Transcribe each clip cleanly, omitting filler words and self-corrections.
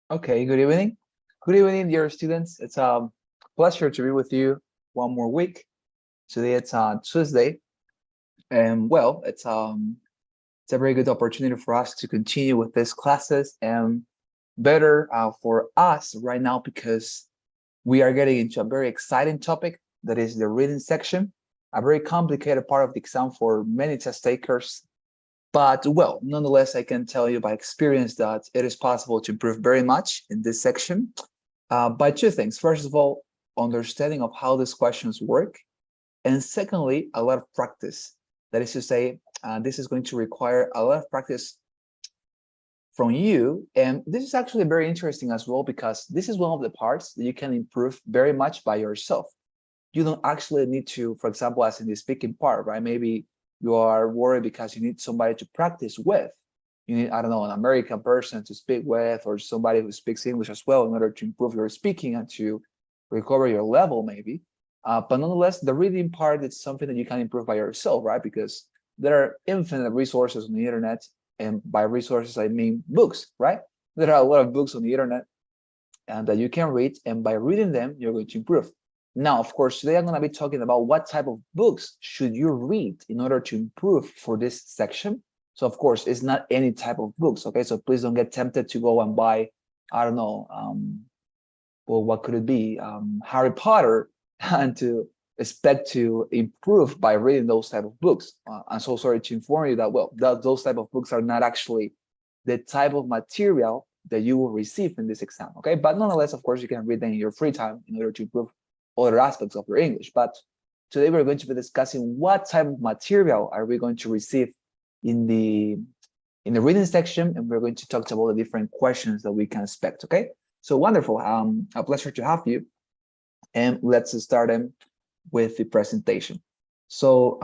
Okay, good evening. Good evening, dear students. It's a pleasure to be with you one more week. Today it's Tuesday, and well, it's a very good opportunity for us to continue with these classes and better for us right now because we are getting into a very exciting topic that is the reading section, a very complicated part of the exam for many test takers. But well, nonetheless, I can tell you by experience that it is possible to improve very much in this section by two things. First of all, understanding of how these questions work. And secondly, a lot of practice. That is to say, this is going to require a lot of practice from you. And this is actually very interesting as well, because this is one of the parts that you can improve very much by yourself. You don't actually need to, for example, as in the speaking part, right? Maybe you are worried because you need somebody to practice with. You need, I don't know, an American person to speak with, or somebody who speaks English as well in order to improve your speaking and to recover your level, maybe. But nonetheless, the reading part is something that you can improve by yourself, right? Because there are infinite resources on the internet. And by resources, I mean books, right? There are a lot of books on the internet and that you can read. And by reading them, you're going to improve. Now, of course, today I'm going to be talking about what type of books should you read in order to improve for this section. So, of course, it's not any type of books, okay? So please don't get tempted to go and buy, I don't know, well, what could it be? Harry Potter, and to expect to improve by reading those type of books. I'm so sorry to inform you that, well, those type of books are not actually the type of material that you will receive in this exam, okay? But nonetheless, of course, you can read them in your free time in order to improve other aspects of your English. But today we're going to be discussing what type of material are we going to receive in the reading section, and we're going to talk about the different questions that we can expect, okay? So wonderful, a pleasure to have you. And let's start with the presentation. So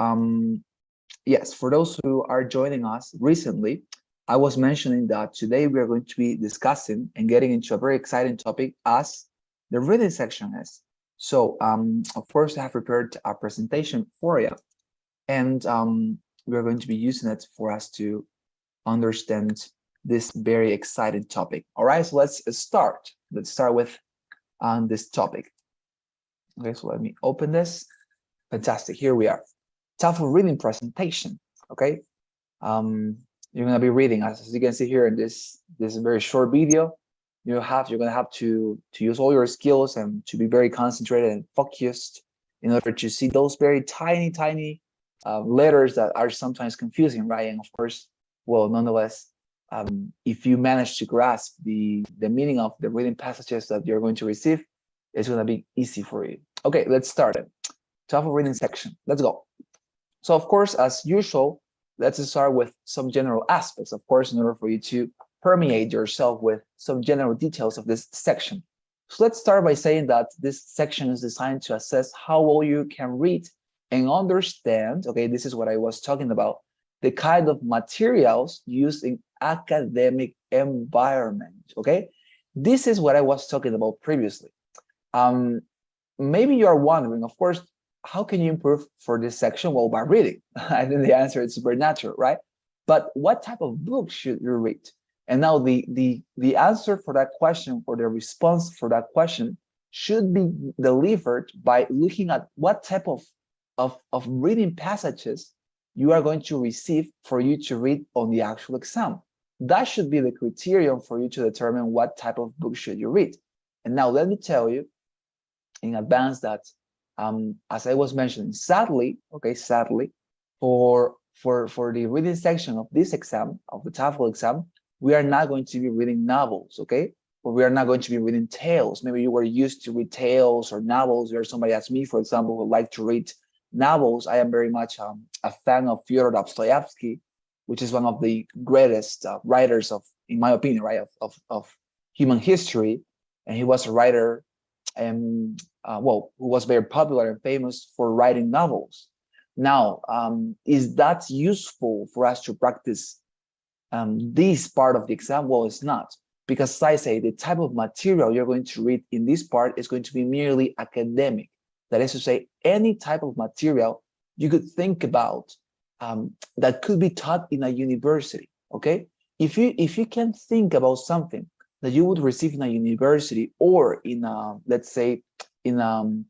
yes, for those who are joining us recently, I was mentioning that today we are going to be discussing and getting into a very exciting topic as the reading section is. So of course, I have prepared a presentation for you, and we're going to be using it for us to understand this very exciting topic. All right, so let's start. Let's start with this topic. Okay, so let me open this. Fantastic, here we are. TOEFL reading presentation, okay? You're gonna be reading, as you can see here in this very short video. You're gonna have to use all your skills and to be very concentrated and focused in order to see those very tiny letters that are sometimes confusing, right? And of course, well, nonetheless, if you manage to grasp the meaning of the reading passages that you're going to receive, it's gonna be easy for you. Okay, let's start it. TOEFL reading section. Let's go. So of course, as usual, let's start with some general aspects, of course, in order for you to permeate yourself with some general details of this section. So let's start by saying that this section is designed to assess how well you can read and understand, okay, this is what I was talking about, the kind of materials used in academic environment, okay? This is what I was talking about previously. Maybe you are wondering, of course, how can you improve for this section? Well, by reading. I think the answer is super natural, right? But what type of book should you read? And now the answer for that question, or the response for that question, should be delivered by looking at what type of reading passages you are going to receive for you to read on the actual exam. That should be the criterion for you to determine what type of book should you read. And now let me tell you in advance that as I was mentioning, sadly, for the reading section of this exam, of the TOEFL exam, we are not going to be reading novels, okay? Or we are not going to be reading tales. Maybe you were used to read tales or novels. There's somebody as me, for example, who like to read novels. I am very much a fan of Fyodor Dostoevsky, which is one of the greatest writers of, in my opinion, right, of human history. And he was a writer and who was very popular and famous for writing novels. Now, is that useful for us to practice this part of the exam? Well, it's not, because as I say, the type of material you're going to read in this part is going to be merely academic. That is to say, any type of material you could think about that could be taught in a university, okay? If you can think about something that you would receive in a university or in a, let's say, in a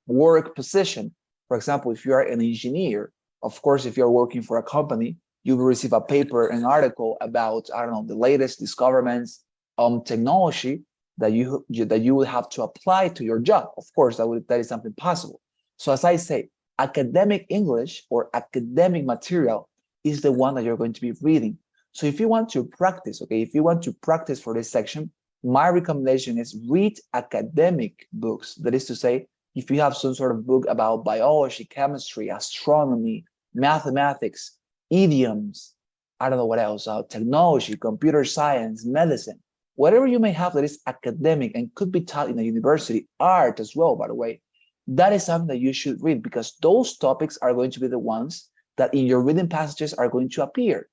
work position. For example, if you are an engineer, of course, if you're working for a company, you will receive a paper, an article about, I don't know, the latest discoveries on technology that you will have to apply to your job. Of course, that is something possible. So as I say, academic English or academic material is the one that you're going to be reading. So if you want to practice, okay, if you want to practice for this section, my recommendation is read academic books. That is to say, if you have some sort of book about biology, chemistry, astronomy, mathematics, idioms, I don't know what else, technology, computer science, medicine, whatever you may have that is academic and could be taught in a university, art as well, by the way, that is something that you should read because those topics are going to be the ones that in your reading passages are going to appear.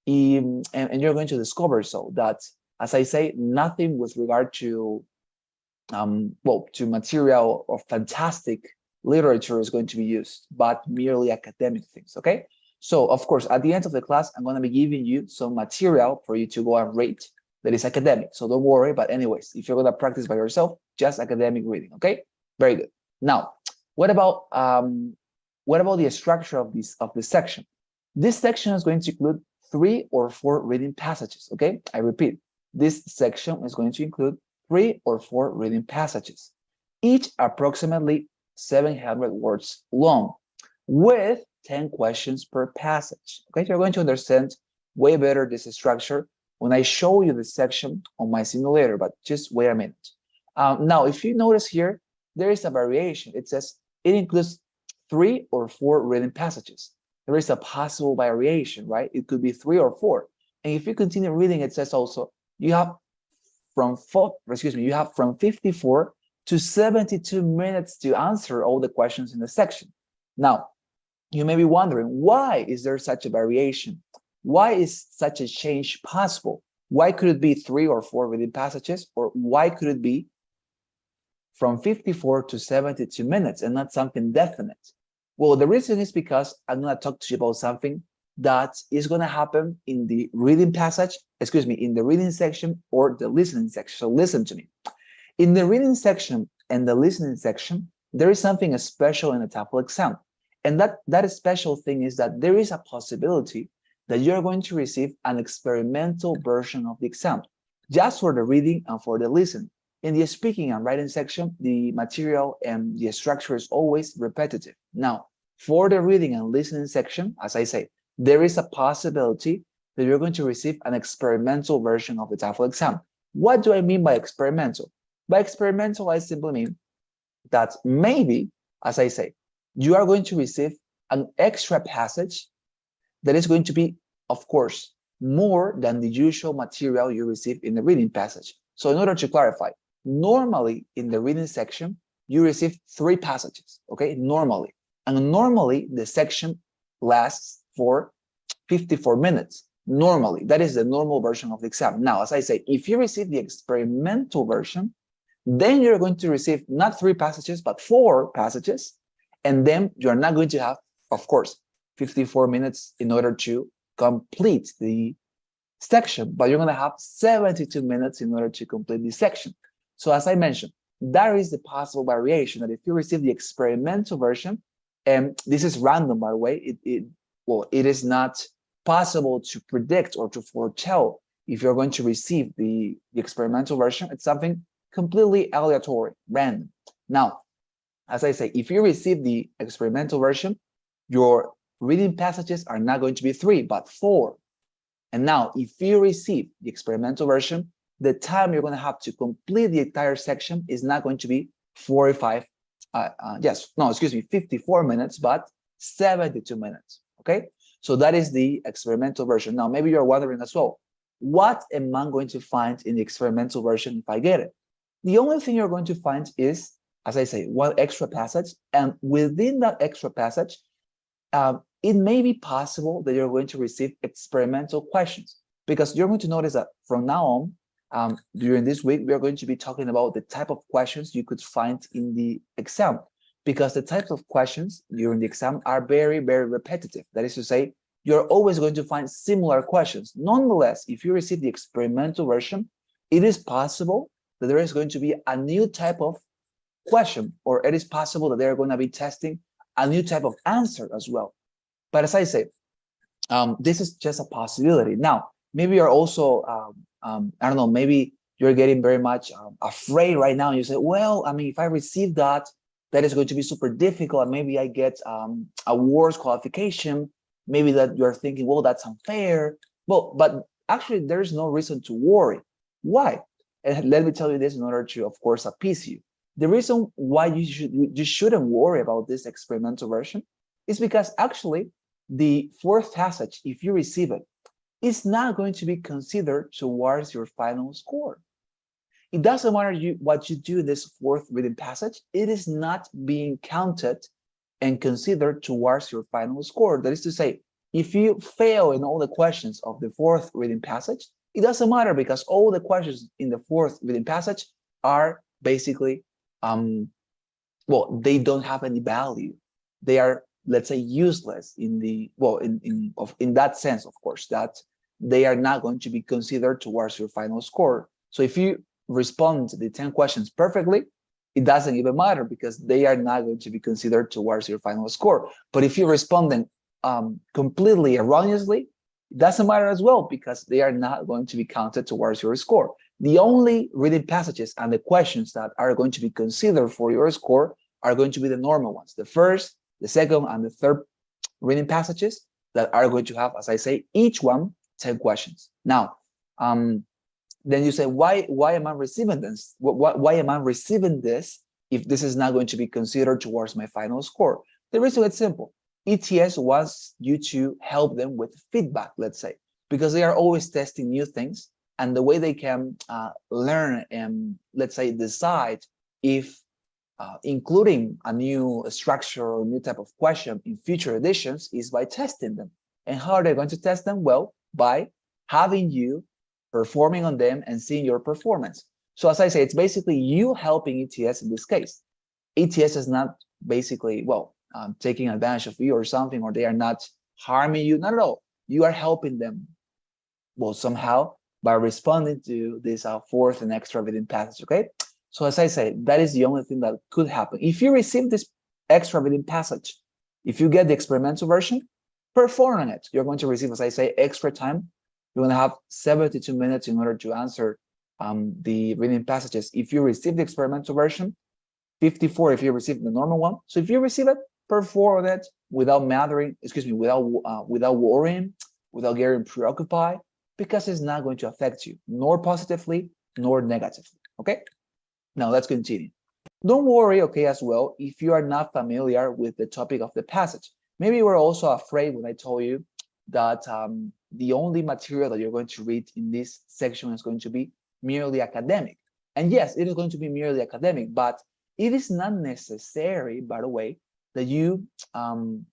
And you're going to discover so that, as I say, nothing with regard to to material or fantastic literature is going to be used, but merely academic things, okay? So, of course, at the end of the class, I'm going to be giving you some material for you to go and read that is academic. So don't worry, but anyways, if you're going to practice by yourself, just academic reading, okay? Very good. Now, what about the structure of this section? This section is going to include 3 or 4 reading passages, okay? I repeat, this section is going to include 3 or 4 reading passages, each approximately 700 words long, with 10 questions per passage. Okay, you're going to understand way better this structure when I show you the section on my simulator, but just wait a minute. Now, if you notice here, there is a variation. It says it includes 3 or 4 reading passages. There is a possible variation, right? It could be 3 or 4. And if you continue reading, it says also you have from 54 to 72 minutes to answer all the questions in the section. Now, you may be wondering, why is there such a variation? Why is such a change possible? Why could it be 3 or 4 reading passages? Or why could it be from 54 to 72 minutes and not something definite? Well, the reason is because I'm going to talk to you about something that is going to happen in the reading passage, in the reading section or the listening section. So listen to me. In the reading section and the listening section, there is something special in the TOEFL exam. And that special thing is that there is a possibility that you're going to receive an experimental version of the exam, just for the reading and for the listening. In the speaking and writing section, the material and the structure is always repetitive. Now, for the reading and listening section, as I say, there is a possibility that you're going to receive an experimental version of the TOEFL exam. What do I mean by experimental? By experimental, I simply mean that maybe, as I say, you are going to receive an extra passage that is going to be, of course, more than the usual material you receive in the reading passage. So in order to clarify, normally in the reading section, you receive 3 passages, okay, normally. And normally the section lasts for 54 minutes. Normally, that is the normal version of the exam. Now, as I say, if you receive the experimental version, then you're going to receive not 3 passages, but 4 passages. And then you're not going to have, of course, 54 minutes in order to complete the section, but you're going to have 72 minutes in order to complete the section. So as I mentioned, there is the possible variation that if you receive the experimental version, and this is random, by the way, it is not possible to predict or to foretell if you're going to receive the experimental version. It's something completely aleatory, random. Now, as I say, if you receive the experimental version, your reading passages are not going to be 3, but 4. And now, if you receive the experimental version, the time you're going to have to complete the entire section is not going to be 54 minutes, but 72 minutes, okay? So that is the experimental version. Now, maybe you're wondering as well, what am I going to find in the experimental version if I get it? The only thing you're going to find is, as I say, 1 extra passage, and within that extra passage, it may be possible that you're going to receive experimental questions, because you're going to notice that from now on, during this week, we are going to be talking about the type of questions you could find in the exam, because the types of questions during the exam are very, very repetitive. That is to say, you're always going to find similar questions. Nonetheless, if you receive the experimental version, it is possible that there is going to be a new type of question, or it is possible that they're going to be testing a new type of answer as well. But as I say, this is just a possibility. Now, maybe you're also, I don't know, maybe you're getting very much afraid right now. You say, well, I mean, if I receive that, that is going to be super difficult. And maybe I get a worse qualification. Maybe that you're thinking, well, that's unfair. Well, but actually, there's no reason to worry. Why? And let me tell you this in order to, of course, appease you. The reason why you shouldn't worry about this experimental version is because actually the fourth passage, if you receive it, is not going to be considered towards your final score. It doesn't matter what you do in this fourth reading passage, it is not being counted and considered towards your final score. That is to say, if you fail in all the questions of the fourth reading passage, it doesn't matter because all the questions in the fourth reading passage are basically, well, they don't have any value. They are, let's say, useless in the, well, in that sense, of course, that they are not going to be considered towards your final score. So if you respond to the 10 questions perfectly, it doesn't even matter because they are not going to be considered towards your final score. But if you respond them completely erroneously, it doesn't matter as well because they are not going to be counted towards your score. The only reading passages and the questions that are going to be considered for your score are going to be the normal ones. The first, the second, and the third reading passages that are going to have, as I say, each one 10 questions. Now, then you say, why am I receiving this? Why am I receiving this if this is not going to be considered towards my final score? The reason is simple. ETS wants you to help them with feedback, let's say, because they are always testing new things, and the way they can learn and, let's say, decide if including a new structure or new type of question in future editions is by testing them. And how are they going to test them? Well, by having you performing on them and seeing your performance. So as I say, it's basically you helping ETS in this case. ETS is not basically, well, taking advantage of you or something, or they are not harming you, not at all. You are helping them, well, somehow by responding to this fourth and extra reading passage, okay? So as I say, that is the only thing that could happen. If you receive this extra reading passage, if you get the experimental version, perform on it. You're going to receive, as I say, extra time. You're going to have 72 minutes in order to answer the reading passages. If you receive the experimental version, 54 if you receive the normal one. So if you receive it, perform it without mattering, without worrying, without getting preoccupied, because it's not going to affect you, nor positively, nor negatively, okay? Now let's continue. Don't worry, okay, as well, if you are not familiar with the topic of the passage. Maybe you were also afraid when I told you that the only material that you're going to read in this section is going to be merely academic. And yes, it is going to be merely academic, but it is not necessary, by the way, that you, that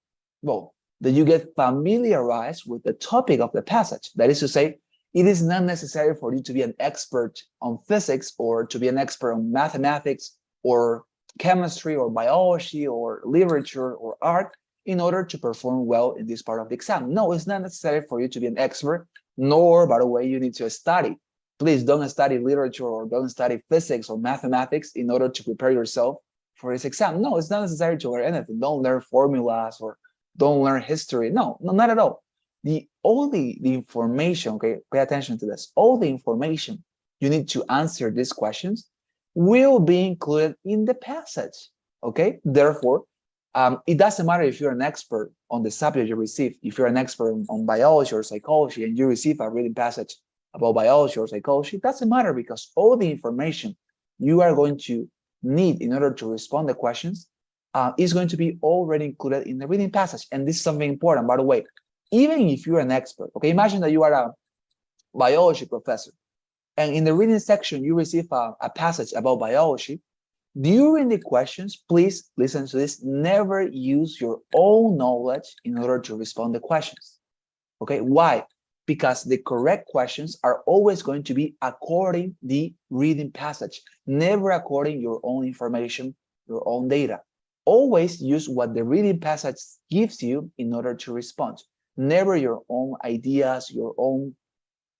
you get familiarized with the topic of the passage. That is to say, it is not necessary for you to be an expert on physics or to be an expert on mathematics or chemistry or biology or literature or art in order to perform well in this part of the exam. No, it's not necessary for you to be an expert, nor, by the way, you need to study. Please don't study literature or don't study physics or mathematics in order to prepare yourself for this exam. No, it's not necessary to learn anything. Don't learn formulas or don't learn history. No, not at all. All the information, okay, pay attention to this. All the information you need to answer these questions will be included in the passage, okay? Therefore, it doesn't matter if you're an expert on the subject you receive. If you're an expert on biology or psychology and you receive a reading passage about biology or psychology, it doesn't matter because all the information you are going to need in order to respond to questions is going to be already included in the reading passage. And this is something important, by the way. Even if you're an expert, okay, imagine that you are a biology professor, and in the reading section, you receive a passage about biology. During the questions, please listen to this, never use your own knowledge in order to respond to questions, okay? Why? Because the correct questions are always going to be according the reading passage, never according your own information, your own data. Always use what the reading passage gives you in order to respond. Never your own ideas, your own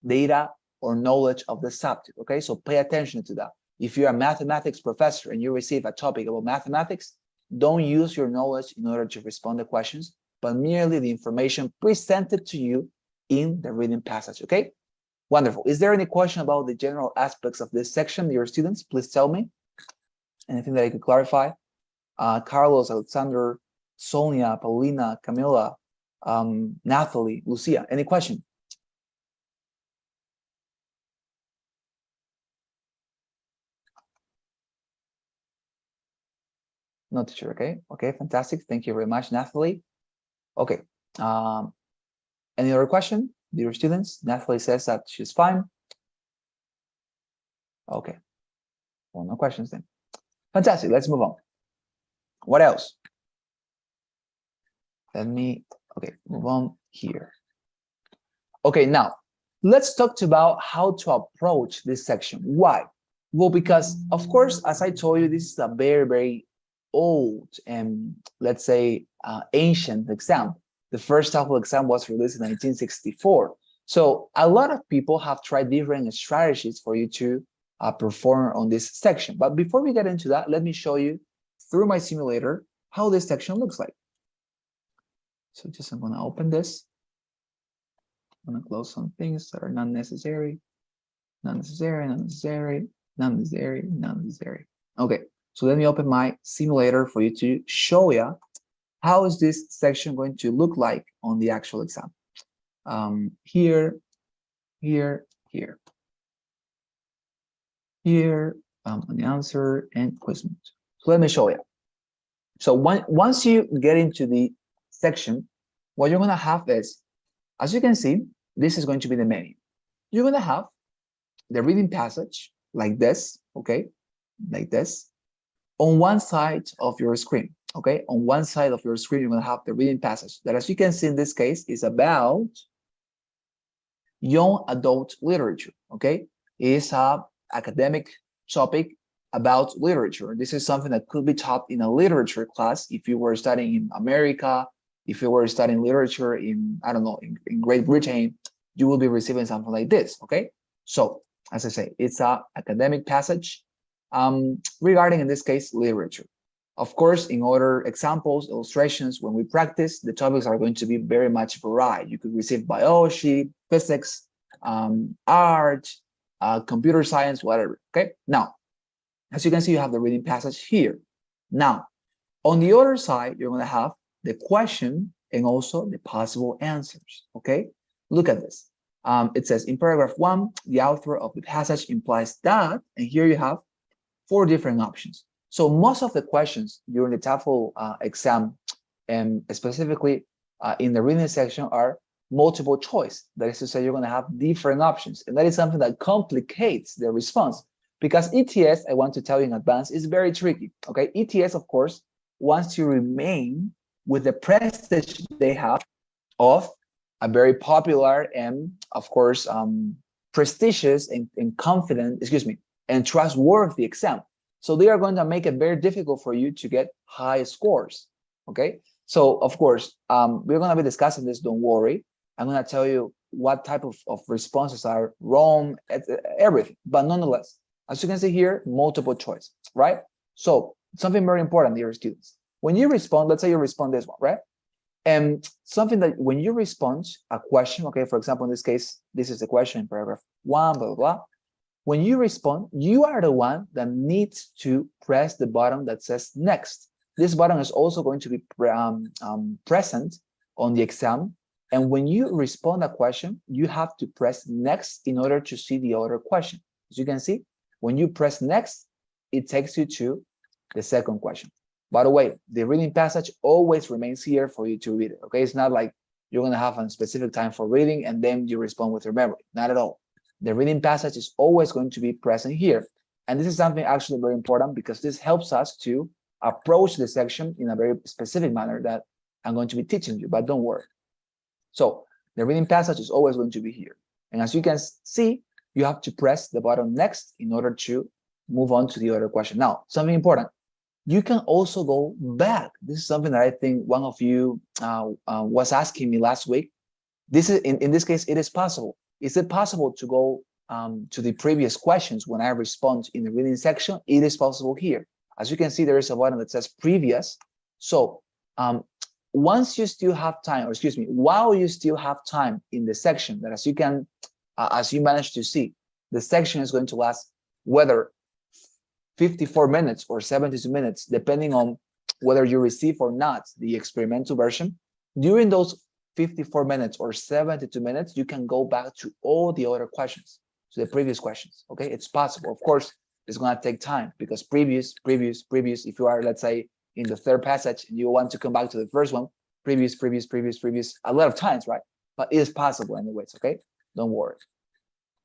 data, or knowledge of the subject, okay? So pay attention to that. If you're a mathematics professor and you receive a topic about mathematics, don't use your knowledge in order to respond to questions, but merely the information presented to you in the reading passage, okay? Wonderful. Is there any question about the general aspects of this section, dear students? Please tell me. Anything that I could clarify? Carlos, Alexander, Sonia, Paulina, Camila, Nathalie, Lucia, any question? No, teacher, okay? Okay, fantastic. Thank you very much, Nathalie. Okay, any other question, dear students? Nathalie says that she's fine. Okay, well, no questions then. Fantastic, let's move on. What else? Let me, okay, move on here. Okay, now, let's talk about how to approach this section. Why? Well, because, of course, as I told you, this is a very, very old and, let's say, ancient exam. The first TOEFL exam was released in 1964. So a lot of people have tried different strategies for you to perform on this section. But before we get into that, let me show you through my simulator how this section looks like. So just I'm going to open this. I'm going to close some things that are not necessary, not necessary, not necessary, not necessary, not necessary. Okay, so let me open my simulator for you to show you how is this section going to look like on the actual exam. Here, here, here, here, an answer and quiz mode. So let me show you. So once you get into the section, what you're going to have is, as you can see, this is going to be the menu. You're going to have the reading passage like this, okay, like this, on one side of your screen, okay? On one side of your screen, you're going to have the reading passage that, as you can see in this case, is about young adult literature, okay? It's a academic topic about literature. This is something that could be taught in a literature class if you were studying in America, if you were studying literature in, I don't know, in Great Britain, you will be receiving something like this, okay? So, as I say, it's a academic passage regarding, in this case, literature. Of course, in other examples, illustrations, when we practice, the topics are going to be very much varied. You could receive biology, physics, art, computer science, whatever, okay? Now, as you can see, you have the reading passage here. Now, on the other side, you're going to have the question and also the possible answers, okay? Look at this. It says in paragraph 1, the author of the passage implies that, and here you have 4 different options. So most of the questions during the TOEFL exam, and specifically in the reading section, are multiple choice. That is to say, you're going to have different options, and that is something that complicates the response, because ETS, I want to tell you in advance, is very tricky, okay? ETS, of course, wants to remain with the prestige they have of a very popular and, of course, prestigious and confident, and trustworthy exam. So they are going to make it very difficult for you to get high scores, okay? So, of course, we're going to be discussing this, don't worry. I'm going to tell you what type of responses are wrong, everything. But nonetheless, as you can see here, multiple choice, right? So something very important, dear students. When you respond, let's say you respond this one, right? And something that when you respond a question, okay, for example, in this case, this is the question in paragraph 1, blah, blah, blah. When you respond, you are the one that needs to press the button that says next. This button is also going to be present on the exam. And when you respond a question, you have to press next in order to see the other question. As you can see, when you press next, it takes you to the second question. By the way, the reading passage always remains here for you to read it, okay? It's not like you're going to have a specific time for reading and then you respond with your memory. Not at all. The reading passage is always going to be present here. And this is something actually very important because this helps us to approach the section in a very specific manner that I'm going to be teaching you, but don't worry. So the reading passage is always going to be here. And as you can see, you have to press the button next in order to move on to the other question. Now, something important. You can also go back. This is something that I think one of you was asking me last week. This is in this case, it is possible. Is it possible to go to the previous questions when I respond in the reading section, it is possible here. As you can see, there is a button that says previous. So once you still have time, or excuse me, while you still have time in the section, that as you manage to see, the section is going to last whether 54 minutes or 72 minutes, depending on whether you receive or not the experimental version. During those 54 minutes or 72 minutes, you can go back to all the other questions, to the previous questions. Okay, it's possible. Of course, it's going to take time because previous. If you are, let's say, in the third passage and you want to come back to the first one, previous, a lot of times, right? But it is possible anyways. Okay, don't worry.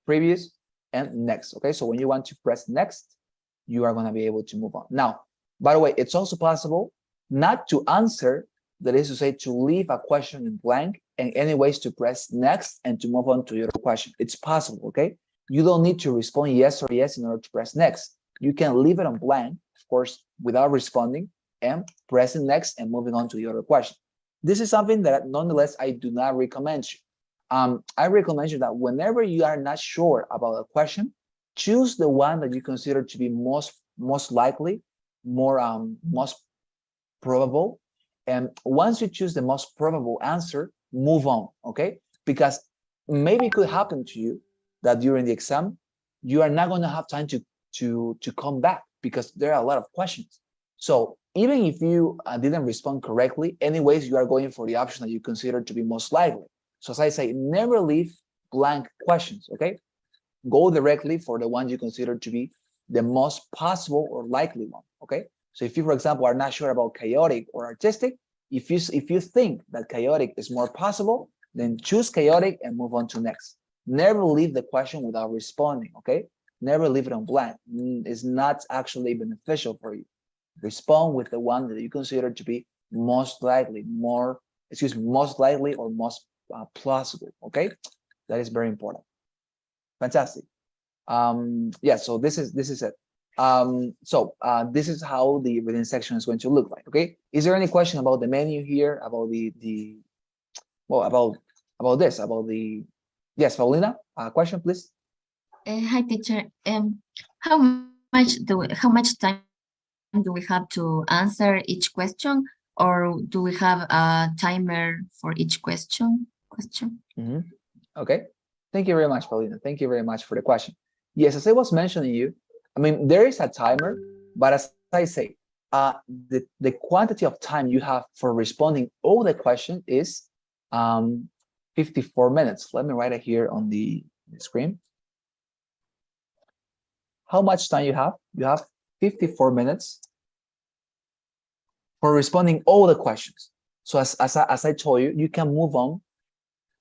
Previous and next. Okay, so when you want to press next, you are going to be able to move on. Now, by the way, it's also possible not to answer, that is to say, to leave a question in blank, and anyways to press next and to move on to your question. It's possible, okay? You don't need to respond yes or yes in order to press next. You can leave it on blank, of course, without responding and pressing next and moving on to the other question. This is something that nonetheless I do not recommend you. I recommend you that whenever you are not sure about a question, choose the one that you consider to be most likely, most probable. And once you choose the most probable answer, move on, okay? Because maybe it could happen to you that during the exam, you are not going to have time to come back because there are a lot of questions. So even if you didn't respond correctly, anyways, you are going for the option that you consider to be most likely. So as I say, never leave blank questions, okay? Go directly for the one you consider to be the most possible or likely one, okay? So if you, for example, are not sure about chaotic or artistic, if you think that chaotic is more possible, then choose chaotic and move on to next. Never leave the question without responding, okay? Never leave it on blank. It's not actually beneficial for you. Respond with the one that you consider to be most likely, most likely or most plausible, okay? That is very important. Fantastic. Yeah, so this is it. This is how the reading section is going to look like, okay? Is there any question about the menu here, about yes, Paulina, question, please? Hi, teacher. How much time do we have to answer each question, or do we have a timer for each question? Okay. Thank you very much, Paulina. Thank you very much for the question. Yes, as I was mentioning you, I mean, there is a timer, but as I say, the quantity of time you have for responding all the questions is 54 minutes. Let me write it here on the screen. How much time you have? You have 54 minutes for responding all the questions. So as I told you, you can move on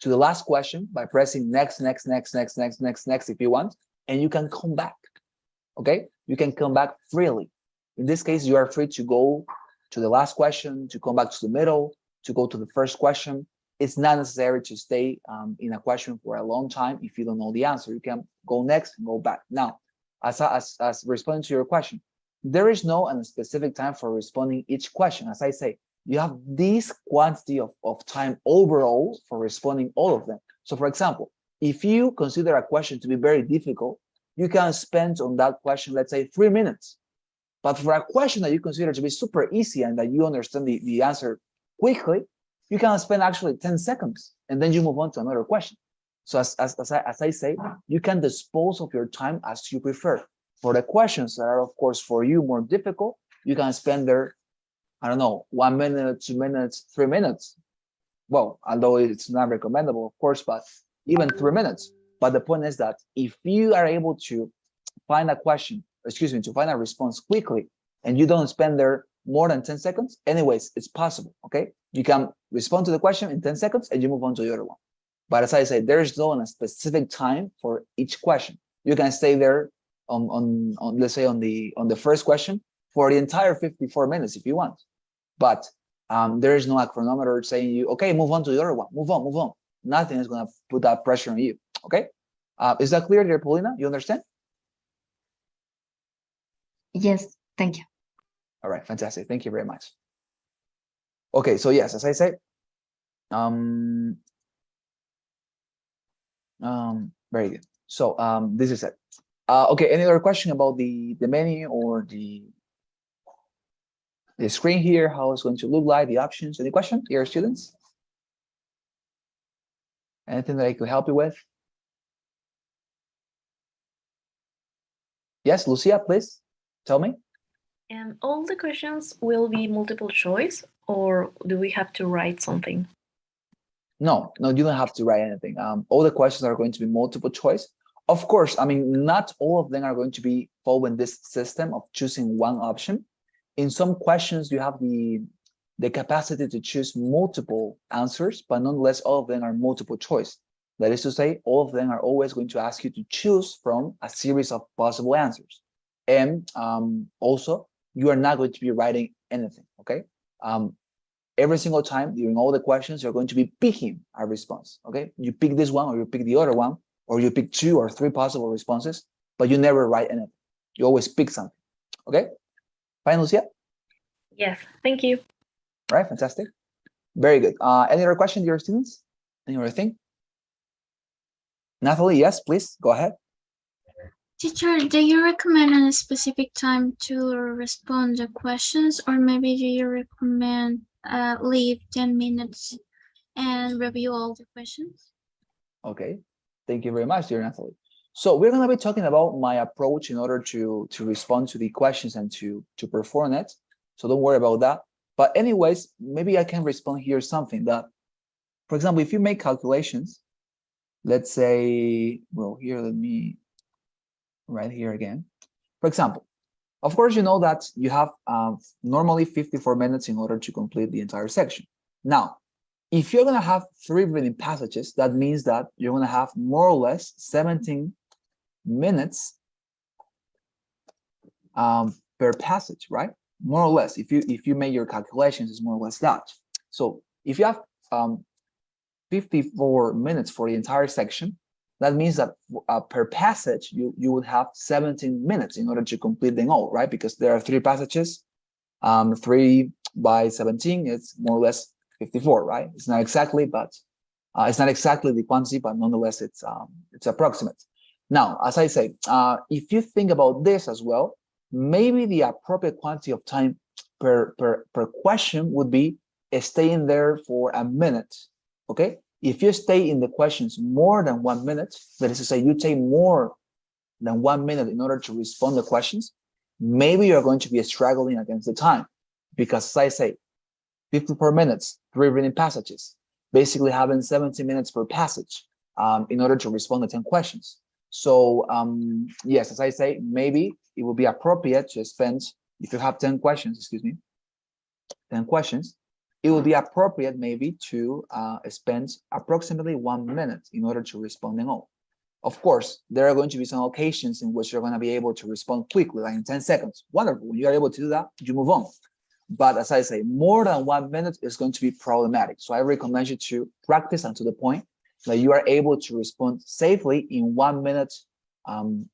to the last question by pressing next if you want, and you can come back. Okay, you can come back freely. In this case, you are free to go to the last question, to come back to the middle, to go to the first question. It's not necessary to stay in a question for a long time if you don't know the answer. You can go next and go back. Now, as responding to your question, there is no specific time for responding each question. As I say, you have this quantity of time overall for responding all of them. So for example, if you consider a question to be very difficult, you can spend on that question, let's say 3 minutes. But for a question that you consider to be super easy and that you understand the answer quickly, you can spend actually 10 seconds and then you move on to another question. So as I say, you can dispose of your time as you prefer. For the questions that are, of course, for you more difficult, you can spend there, I don't know, 1 minute, 2 minutes, 3 minutes. Well, although it's not recommendable, of course, but even 3 minutes. But the point is that if you are able to find a question, to find a response quickly, and you don't spend there more than 10 seconds, anyways, it's possible, okay? You can respond to the question in 10 seconds and you move on to the other one. But as I say, there is no specific time for each question. You can stay there on let's say on the first question for the entire 54 minutes if you want. But there is no chronometer saying you, okay, move on to the other one, move on. Nothing is going to put that pressure on you, okay? Is that clear there, Paulina? You understand? Yes, thank you. All right, fantastic. Thank you very much. Okay, so yes, as I said, very good. So this is it. Okay, any other question about the menu or the screen here, how it's going to look like, the options? Any question, dear students? Anything that I could help you with? Yes, Lucia, please tell me. And all the questions will be multiple choice, or do we have to write something? No, you don't have to write anything. All the questions are going to be multiple choice. Of course, I mean, not all of them are going to be following this system of choosing one option. In some questions, you have the capacity to choose multiple answers, but nonetheless, all of them are multiple choice. That is to say, all of them are always going to ask you to choose from a series of possible answers. And also, you are not going to be writing anything, okay? Every single time during all the questions, you're going to be picking a response, okay? You pick this one or you pick the other one, or you pick 2 or 3 possible responses, but you never write anything. You always pick something, okay? Fine, Lucia? Yes, thank you. All right, fantastic. Very good. Any other question, dear students? Any other thing? Natalie, yes, please, go ahead. Teacher, do you recommend a specific time to respond to questions, or maybe do you recommend leave 10 minutes and review all the questions? Okay, thank you very much, dear Natalie. So we're going to be talking about my approach in order to respond to the questions and to perform it. So don't worry about that. But anyways, maybe I can respond here something that, for example, if you make calculations, let's say, well, here, let me write here again. For example, of course, you know that you have normally 54 minutes in order to complete the entire section. Now, if you're going to have 3 reading passages, that means that you're going to have more or less 17 minutes per passage, right? More or less, if you make your calculations, it's more or less that. So if you have 54 minutes for the entire section, that means that per passage, you would have 17 minutes in order to complete them all, right? Because there are 3 passages, 3 by 17, it's more or less 54, right? It's not exactly, but it's not exactly the quantity, but nonetheless, it's approximate. Now, as I say, if you think about this as well, maybe the appropriate quantity of time per question would be staying there for a minute, okay? If you stay in the questions more than 1 minute, that is to say, you take more than 1 minute in order to respond to questions, maybe you're going to be struggling against the time, because as I say, 54 minutes, 3 reading passages, basically having 70 minutes per passage in order to respond to 10 questions. So yes, as I say, maybe it would be appropriate to spend, if you have 10 questions, 10 questions, it would be appropriate maybe to spend approximately 1 minute in order to respond them all. Of course, there are going to be some occasions in which you're going to be able to respond quickly, like in 10 seconds. Wonderful. When you are able to do that, you move on. But as I say, more than 1 minute is going to be problematic. So I recommend you to practice until the point that you are able to respond safely in 1 minute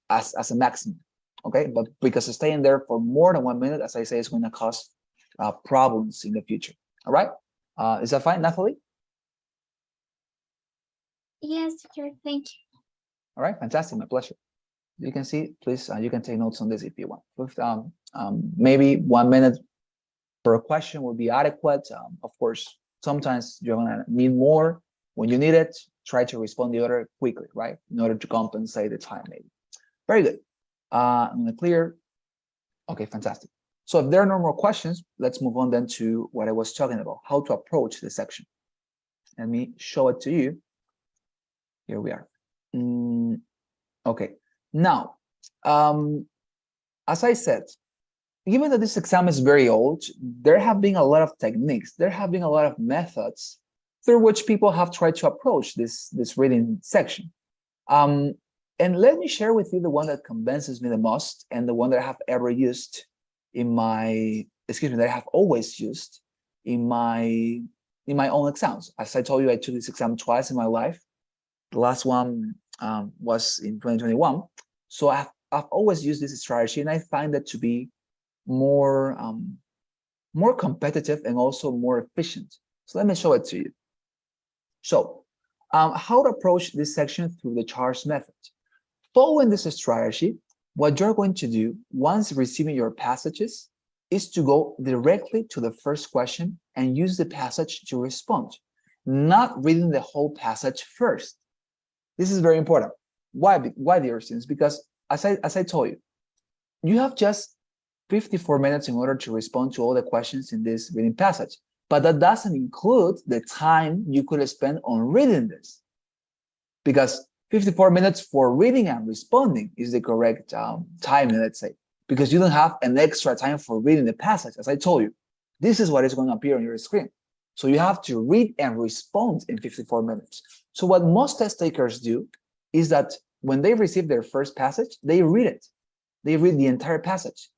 as a maximum. Okay, but because staying there for more than 1 minute, as I say, is going to cause problems in the future. All right, is that fine, Natalie? Yes, teacher, thank you. All right, fantastic, my pleasure. You can see, please, you can take notes on this if you want. With, maybe 1 minute per question would be adequate. Of course, sometimes you're gonna need more. When you need it, try to respond the order quickly, right? In order to compensate the time, maybe. Very good. I'm gonna clear. Okay, fantastic. So if there are no more questions, let's move on then to what I was talking about, how to approach this section. Let me show it to you. Here we are. Okay, now, as I said, given that this exam is very old, there have been a lot of techniques, there have been a lot of methods through which people have tried to approach this reading section. And let me share with you the one that convinces me the most and the one that I have ever used in my, that I have always used in my own exams. As I told you, I took this exam twice in my life. The last one was in 2021. So I've always used this strategy, and I find that to be more competitive and also more efficient. So let me show it to you. So how to approach this section through the charts method. Following this strategy, what you're going to do once receiving your passages is to go directly to the first question and use the passage to respond, not reading the whole passage first. This is very important. Why, dear students? Because as I told you, you have just 54 minutes in order to respond to all the questions in this reading passage, but that doesn't include the time you could spend on reading this, because 54 minutes for reading and responding is the correct timing, let's say, because you don't have an extra time for reading the passage. As I told you, this is what is going to appear on your screen. So you have to read and respond in 54 minutes. So what most test takers do is that when they receive their first passage, they read it. They read the entire passage.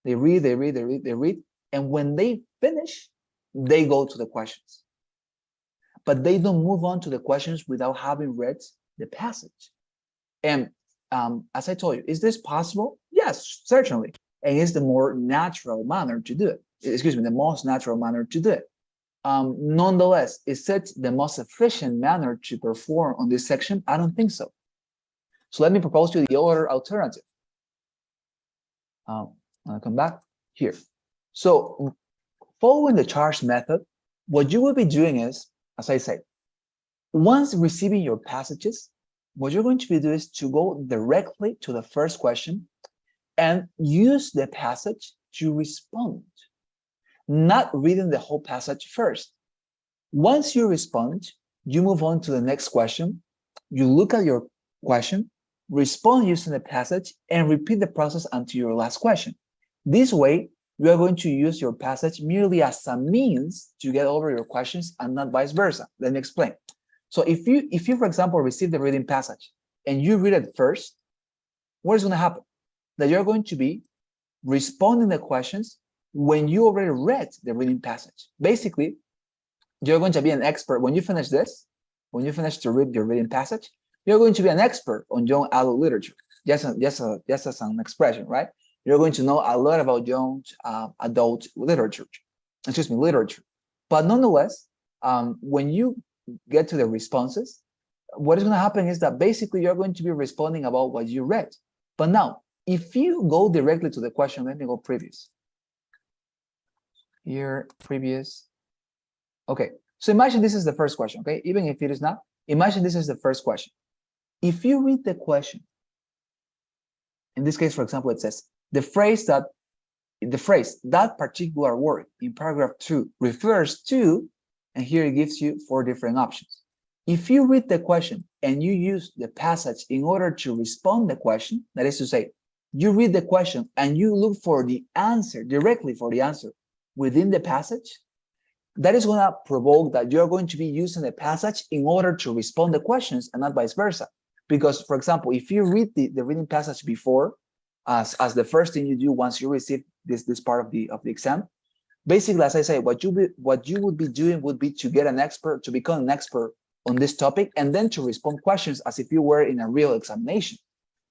They read, and when they finish, they go to the questions. But they don't move on to the questions without having read the passage. And as I told you, is this possible? Yes, certainly. And it's the more natural manner to do it. Excuse me, the most natural manner to do it. Nonetheless, is it the most efficient manner to perform on this section? I don't think so. So let me propose to you the other alternative. I'll come back here. So following the charge method, what you will be doing is, as I say, once receiving your passages, what you're going to be doing is to go directly to the first question and use the passage to respond, not reading the whole passage first. Once you respond, you move on to the next question. You look at your question, respond using the passage, and repeat the process until your last question. This way, you are going to use your passage merely as a means to get over your questions and not vice versa. Let me explain. So if you, for example, receive the reading passage and you read it first, what is going to happen? That you're going to be responding the questions when you already read the reading passage. Basically, you're going to be an expert. When you finish this, when you finish to read your reading passage, you're going to be an expert on young adult literature. Just as an expression, right? You're going to know a lot about young adult literature. Literature. But nonetheless, when you get to the responses, what is going to happen is that basically you're going to be responding about what you read. But now, if you go directly to the question, let me go previous. Here, previous. Okay, so imagine this is the first question, okay? Even if it is not, imagine this is the first question. If you read the question, in this case, for example, it says, the phrase that particular word in paragraph 2 refers to, and here it gives you 4 different options. If you read the question and you use the passage in order to respond the question, that is to say, you read the question and you look for the answer, directly for the answer within the passage, that is going to provoke that you're going to be using the passage in order to respond the questions and not vice versa. Because, for example, if you read the reading passage before, as the first thing you do once you receive this part of the exam, basically, as I say, what you would be doing would be to become an expert on this topic, and then to respond questions as if you were in a real examination.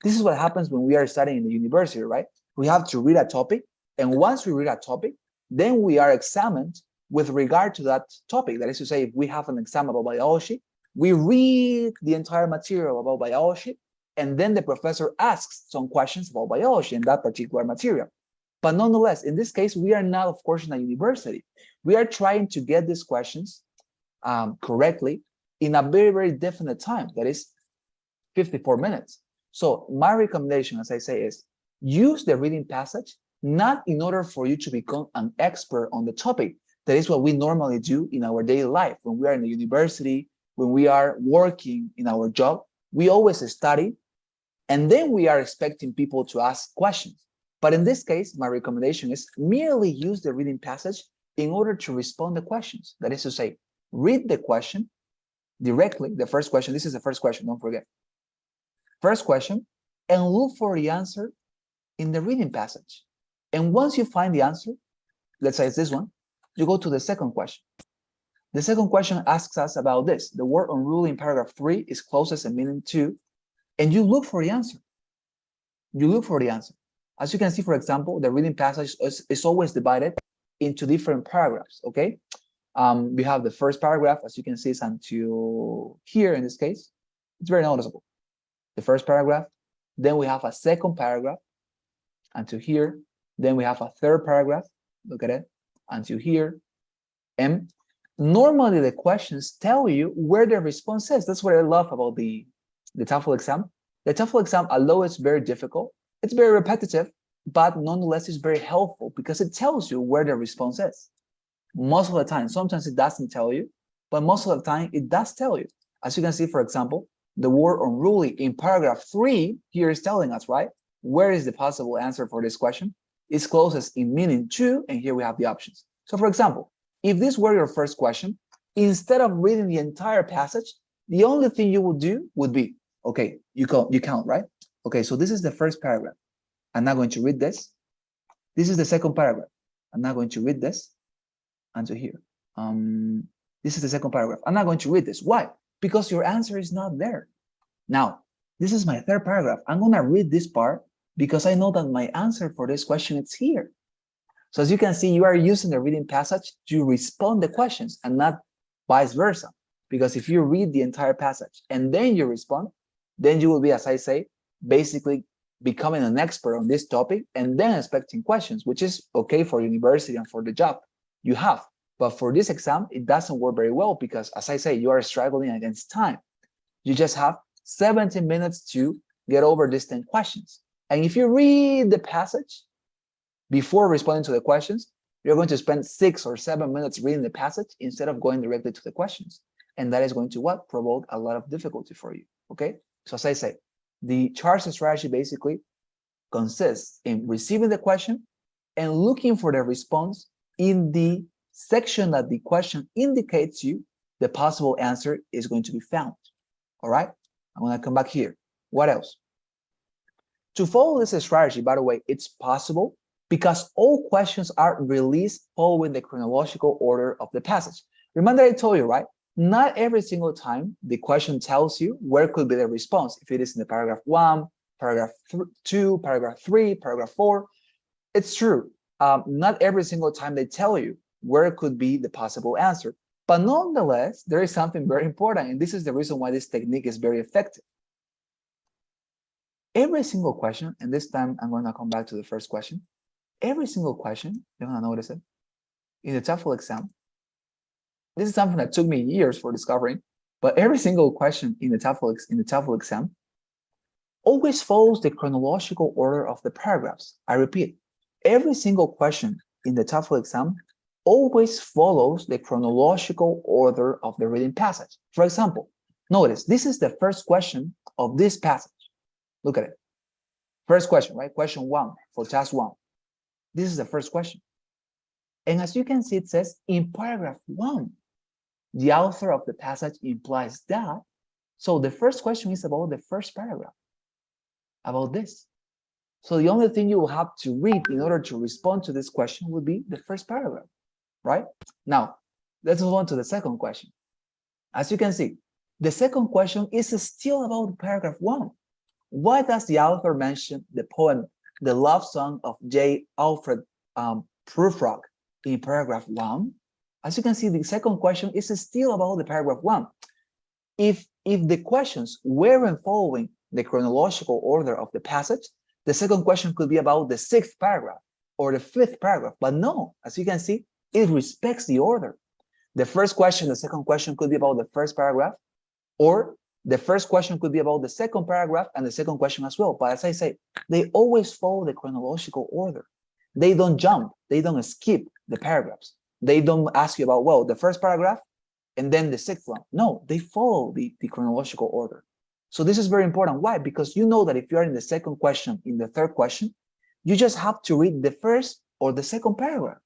This is what happens when we are studying in the university, right? We have to read a topic, and once we read a topic, then we are examined with regard to that topic. That is to say, if we have an exam about biology, we read the entire material about biology, and then the professor asks some questions about biology in that particular material. But nonetheless, in this case, we are not, of course, in a university. We are trying to get these questions correctly in a very, very definite time, that is 54 minutes. So my recommendation, as I say, is use the reading passage, not in order for you to become an expert on the topic. That is what we normally do in our daily life. When we are in the university, when we are working in our job, we always study, and then we are expecting people to ask questions. But in this case, my recommendation is merely use the reading passage in order to respond to questions. That is to say, read the question directly, the first question. This is the first question, don't forget. First question, and look for the answer in the reading passage. And once you find the answer, let's say it's this one, you go to the second question. The second question asks us about this. The word unruly in paragraph 3 is closest in meaning to, and you look for the answer. You look for the answer. As you can see, for example, the reading passage is always divided into different paragraphs, okay? We have the first paragraph, as you can see, is until here in this case. It's very noticeable. the first paragraph, then we have a second paragraph until here, then we have a third paragraph, look at it, until here, and normally the questions tell you where the response is. That's what I love about the TOEFL exam. The TOEFL exam, although it's very difficult, it's very repetitive, but nonetheless it's very helpful because it tells you where the response is. Most of the time, sometimes it doesn't tell you, but most of the time it does tell you. As you can see, for example, the word unruly in paragraph 3 here is telling us, right? Where is the possible answer for this question? It's closest in meaning to, and here we have the options. So for example, if this were your first question, instead of reading the entire passage, the only thing you would do would be, okay, you count, right? Okay, so this is the first paragraph. I'm not going to read this. This is the second paragraph. I'm not going to read this until here. This is the second paragraph. I'm not going to read this. Why? Because your answer is not there. Now, this is my third paragraph. I'm going to read this part because I know that my answer for this question is here. So as you can see, you are using the reading passage to respond the questions and not vice versa. Because if you read the entire passage and then you respond, then you will be, as I say, basically becoming an expert on this topic and then expecting questions, which is okay for university and for the job you have. But for this exam, it doesn't work very well because, as I say, you are struggling against time. You just have 17 minutes to get over these 10 questions. And if you read the passage before responding to the questions, you're going to spend 6 or 7 minutes reading the passage instead of going directly to the questions. And that is going to what? Provoke a lot of difficulty for you, okay? So as I say, the charge strategy basically consists in receiving the question and looking for the response in the section that the question indicates you the possible answer is going to be found, all right? I'm gonna come back here. What else? To follow this strategy, by the way, it's possible because all questions are released following the chronological order of the passage. Remember I told you, right? Not every single time the question tells you where could be the response. If it is in the paragraph 1, paragraph 2, paragraph 3, paragraph 4, it's true. Not every single time they tell you where could be the possible answer. But nonetheless, there is something very important, and this is the reason why this technique is very effective. Every single question, and this time I'm going to come back to the first question. Every single question, you're going to notice it, in the TOEFL exam, this is something that took me years for discovering, but every single question in the TOEFL exam always follows the chronological order of the paragraphs. I repeat, every single question in the TOEFL exam always follows the chronological order of the reading passage. For example, notice this is the first question of this passage. Look at it. First question, right? Question 1 for task 1. This is the first question. And as you can see, it says in paragraph 1, the author of the passage implies that. So the first question is about the first paragraph, about this. So the only thing you will have to read in order to respond to this question would be the first paragraph, right? Now, let's move on to the second question. As you can see, the second question is still about paragraph 1. Why does the author mention the poem, The Love Song of J. Alfred Prufrock in paragraph 1? As you can see, the second question is still about the paragraph 1. If the questions weren't following the chronological order of the passage, the second question could be about the 6th paragraph or the 5th paragraph. But no, as you can see, it respects the order. The first question, the second question could be about the first paragraph, or the first question could be about the second paragraph and the second question as well. But as I say, they always follow the chronological order. They don't jump, they don't skip the paragraphs. They don't ask you about, well, the first paragraph and then the 6th one. No, they follow the chronological order. So this is very important. Why? Because you know that if you're in the second question, in the third question, you just have to read the first or the second paragraph.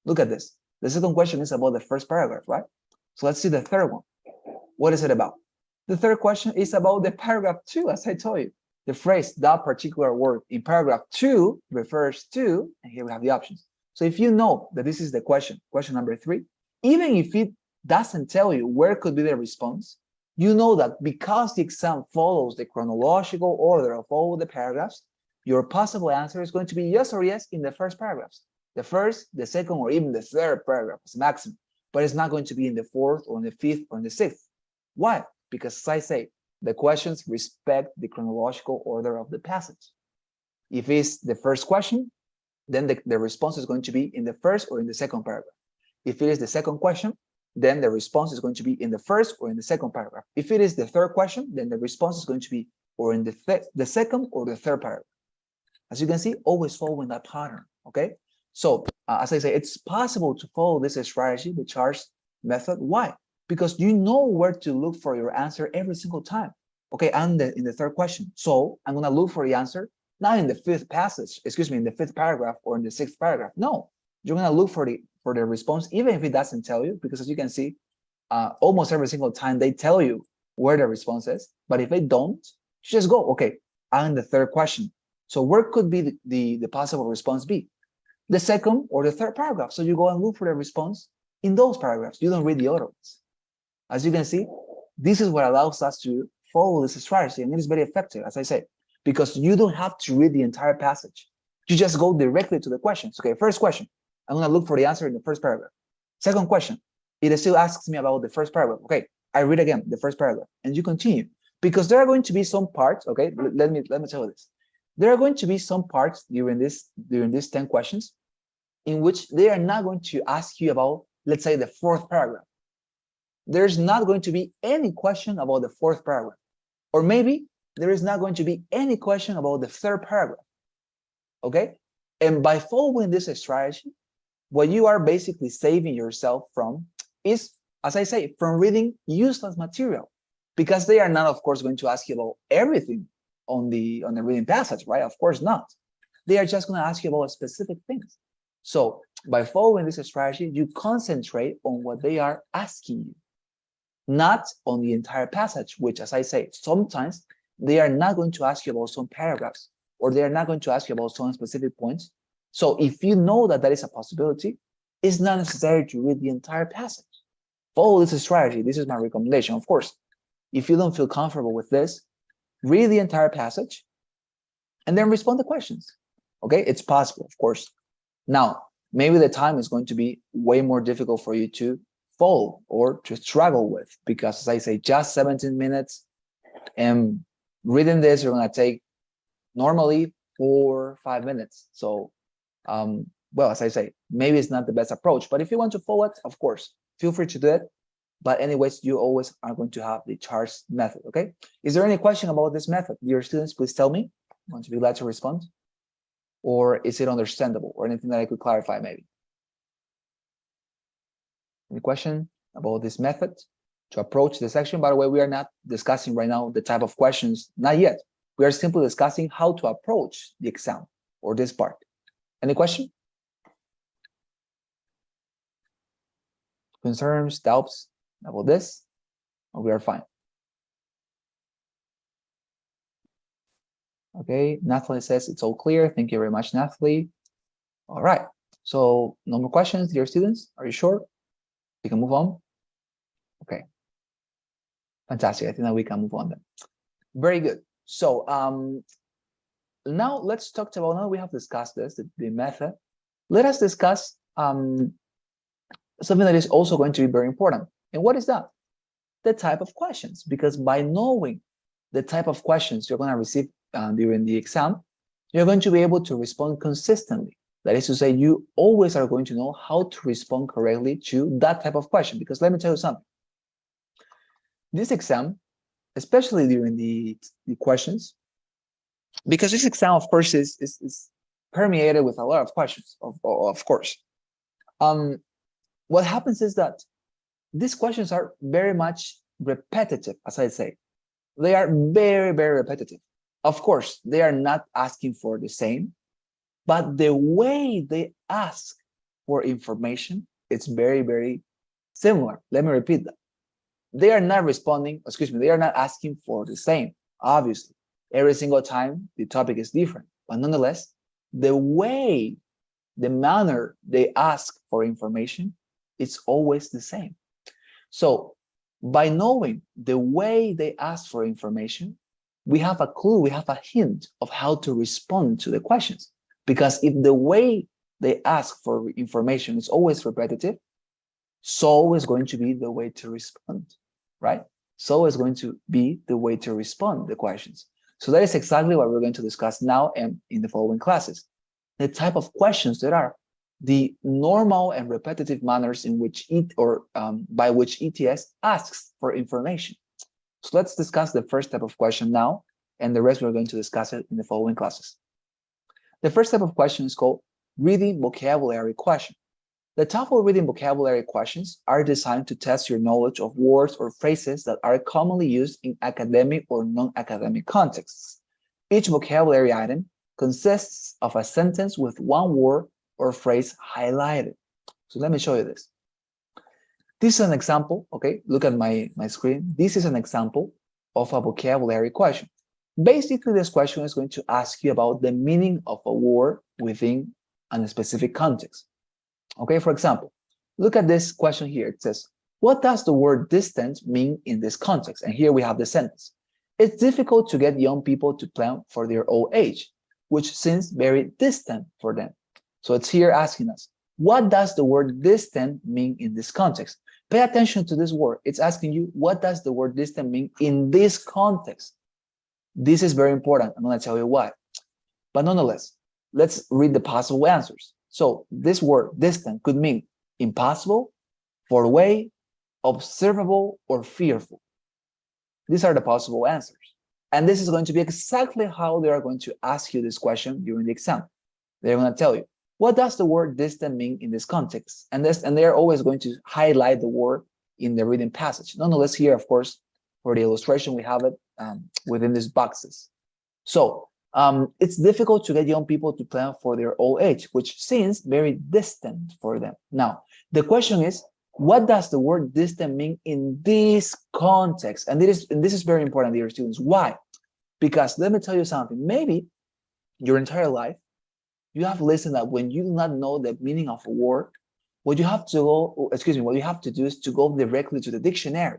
Look at this. The second question is about the first paragraph, right? So let's see the third one. What is it about? The third question is about the paragraph 2, as I told you. The phrase, that particular word in paragraph 2 refers to, and here we have the options. So if you know that this is the question number 3, even if it doesn't tell you where could be the response, you know that because the exam follows the chronological order of all the paragraphs, your possible answer is going to be yes or yes in the first paragraphs. The first, the second, or even the third paragraph is maximum, but it's not going to be in the 4th or in the 5th or in the 6th. Why? Because as I say, the questions respect the chronological order of the passage. If it's the first question, then the response is going to be in the first or in the second paragraph. If it is the second question, then the response is going to be in the first or in the second paragraph. If it is the third question, then the response is going to be or in the second or the third paragraph. As you can see, always following that pattern, okay? So as I say, it's possible to follow this strategy, the charts method. Why? Because you know where to look for your answer every single time. Okay, I'm in the third question. So I'm gonna look for the answer, not in the fifth passage, in the fifth paragraph or in the sixth paragraph. No, you're gonna look for the response, even if it doesn't tell you, because as you can see, almost every single time they tell you where the response is. But if they don't, just go, okay, I'm in the third question. So where could be the possible response be? The second or the third paragraph. So you go and look for the response in those paragraphs. You don't read the other ones. As you can see, this is what allows us to follow this strategy, and it is very effective, as I say, because you don't have to read the entire passage. You just go directly to the questions. Okay, first question, I'm gonna look for the answer in the first paragraph. Second question, it still asks me about the first paragraph. Okay, I read again the first paragraph, and you continue, because there are going to be some parts. Okay, let me tell you this. There are going to be some parts during these 10 questions in which they are not going to ask you about, let's say, the fourth paragraph. There's not going to be any question about the fourth paragraph. Or maybe there is not going to be any question about the third paragraph. Okay? And by following this strategy, what you are basically saving yourself from is, as I say, from reading useless material, because they are not, of course, going to ask you about everything on the reading passage, right? Of course not. They are just going to ask you about specific things. So by following this strategy, you concentrate on what they are asking you, not on the entire passage, which, as I say, sometimes they are not going to ask you about some paragraphs, or they are not going to ask you about some specific points. So if you know that that is a possibility, it's not necessary to read the entire passage. Follow this strategy. This is my recommendation. Of course, if you don't feel comfortable with this, read the entire passage and then respond to questions. Okay, it's possible, of course. Now, maybe the time is going to be way more difficult for you to follow or to struggle with, because as I say, just 17 minutes, and reading this, you're going to take normally 4 or 5 minutes. So, well, as I say, maybe it's not the best approach, but if you want to follow it, of course, feel free to do it. But anyways, you always are going to have the charts method, okay? Is there any question about this method? Dear students, please tell me. I'm going to be glad to respond. Or is it understandable, or anything that I could clarify maybe? Any question about this method to approach the section? By the way, we are not discussing right now the type of questions, not yet. We are simply discussing how to approach the exam or this part. Any question? Concerns, doubts about this? Or we are fine? Okay, Nathalie says it's all clear. Thank you very much, Nathalie. All right, so no more questions, dear students. Are you sure? We can move on? Okay, fantastic. I think that we can move on then. Very good. So now let's talk about, now we have discussed this, the method. Let us discuss something that is also going to be very important. And what is that? The type of questions, because by knowing the type of questions you're going to receive during the exam, you're going to be able to respond consistently. That is to say, you always are going to know how to respond correctly to that type of question. Because let me tell you something. This exam, especially during the questions, because this exam, of course, is permeated with a lot of questions, of course. What happens is that these questions are very much repetitive, as I say. They are very, very repetitive. Of course, they are not asking for the same, but the way they ask for information, it's very, very similar. Let me repeat that. They are not responding, they are not asking for the same, obviously. Every single time, the topic is different. But nonetheless, the way, the manner they ask for information, it's always the same. So by knowing the way they ask for information, we have a clue, we have a hint of how to respond to the questions. Because if the way they ask for information is always repetitive, so is going to be the way to respond, right? so is going to be the way to respond the questions. So that is exactly what we're going to discuss now and in the following classes. The type of questions that are the normal and repetitive manners in which by which ETS asks for information. So let's discuss the first type of question now, and the rest we're going to discuss it in the following classes. The first type of question is called reading vocabulary question. The TOEFL reading vocabulary questions are designed to test your knowledge of words or phrases that are commonly used in academic or non-academic contexts. Each vocabulary item consists of a sentence with one word or phrase highlighted. So let me show you this. This is an example, okay? Look at my screen. This is an example of a vocabulary question. Basically, this question is going to ask you about the meaning of a word within a specific context. Okay, for example, look at this question here. It says, what does the word distant mean in this context? And here we have the sentence. It's difficult to get young people to plan for their old age, which seems very distant for them. So it's here asking us, what does the word distant mean in this context? Pay attention to this word. It's asking you, what does the word distant mean in this context? This is very important. I'm going to tell you why. But nonetheless, let's read the possible answers. So this word distant could mean impossible, far away, observable, or fearful. These are the possible answers. And this is going to be exactly how they are going to ask you this question during the exam. They're going to tell you, what does the word distant mean in this context? And they're always going to highlight the word in the reading passage. Nonetheless, here, of course, for the illustration, we have it within these boxes. So it's difficult to get young people to plan for their old age, which seems very distant for them. Now, the question is, what does the word distant mean in this context? And this is very important, dear students. Why? Because let me tell you something. Maybe your entire life, you have listened that when you do not know the meaning of a word, what you have to do is to go directly to the dictionary.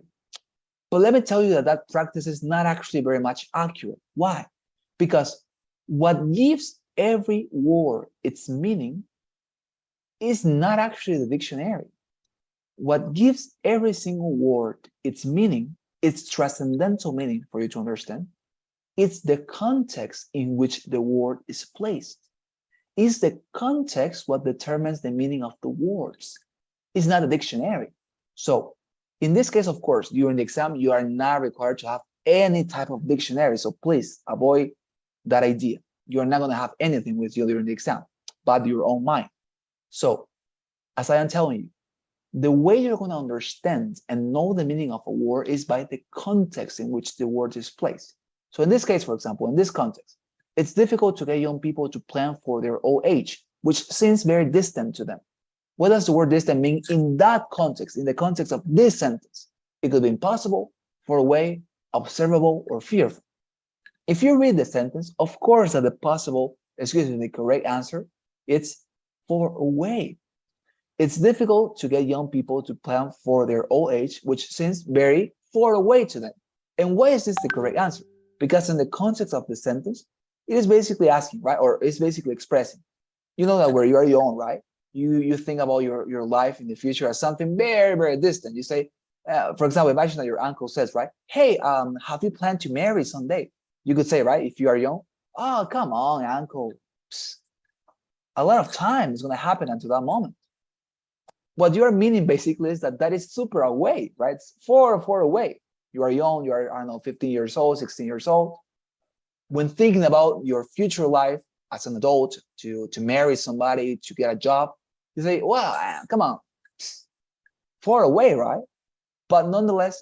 But let me tell you that practice is not actually very much accurate. Why? Because what gives every word its meaning is not actually the dictionary. What gives every single word its meaning, its transcendental meaning for you to understand, it's the context in which the word is placed. Is the context what determines the meaning of the words? It's not a dictionary. So in this case, of course, during the exam, you are not required to have any type of dictionary. So please avoid that idea. You're not going to have anything with you during the exam, but your own mind. So as I am telling you, the way you're going to understand and know the meaning of a word is by the context in which the word is placed. So in this case, for example, in this context, it's difficult to get young people to plan for their old age, which seems very distant to them. What does the word distant mean in that context, in the context of this sentence? It could be impossible, far away, observable, or fearful. If you read the sentence, of course that the correct answer, it's far away. It's difficult to get young people to plan for their old age, which seems very far away to them. And why is this the correct answer? Because in the context of the sentence, it is basically asking, right? Or it's basically expressing. You know that where you are young, right? You think about your life in the future as something very, very distant. You say, for example, imagine that your uncle says, right? Hey, have you planned to marry someday? You could say, right? If you are young, oh, come on, uncle. Psst. A lot of time is going to happen until that moment. What you are meaning basically is that is super away, right? It's far, far away. You are young, you are, I don't know, 15 years old, 16 years old. When thinking about your future life as an adult, to marry somebody, to get a job, you say, well, come on, far away, right? But nonetheless,